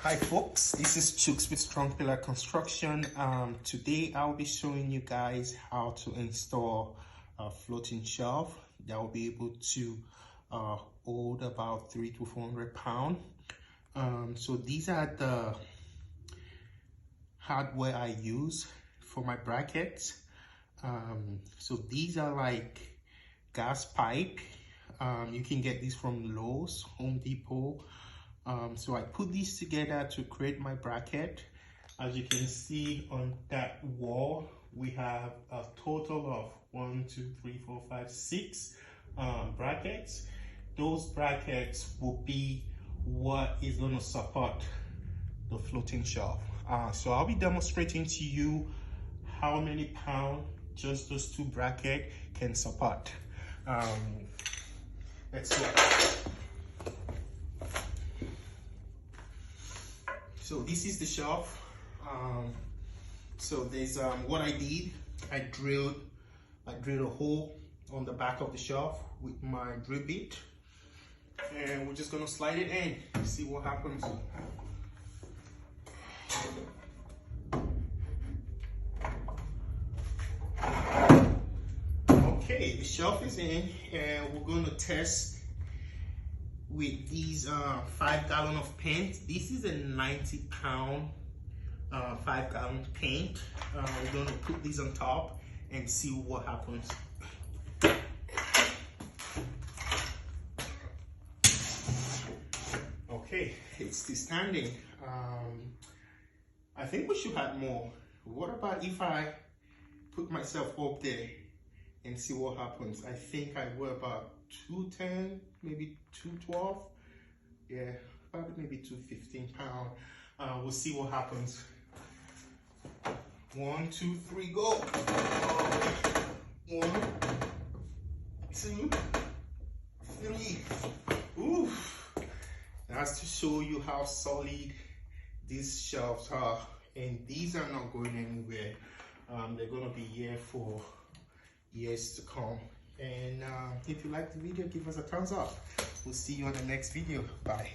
Hi folks, this is Chooks with Strong Pillar Construction. Today I'll be showing you guys how to install a floating shelf that will be able to hold about 300 to 400 pounds. So these are the hardware I use for my brackets. So these are like gas pipe. You can get these from Lowe's, Home Depot. So I put these together to create my bracket. As you can see on that wall, we have a total of 1, 2, 3, 4, 5, 6 brackets. Those brackets will be what is going to support the floating shelf. So I'll be demonstrating to you how many pounds just those two brackets can support. Let's go. So this is the shelf. So there's what I did. I drilled a hole on the back of the shelf with my drill bit, and we're just gonna slide it in, see what happens. Okay, the shelf is in, and we're gonna test with these 5 gallon of paint. This is a 90-pound 5-gallon paint. We're gonna put these on top and see what happens. Okay, it's still standing. I think we should have more. What about if I put myself up there and see what happens? I think I weigh about 210, maybe 212. Yeah, probably maybe 215 pounds. We'll see what happens. 1, 2, 3, go. 1, 2, 3. Oof. That's to show you how solid these shelves are, and these are not going anywhere. They're gonna be here for years to come. And if you like the video, give us a thumbs up. We'll see you on the next video. Bye.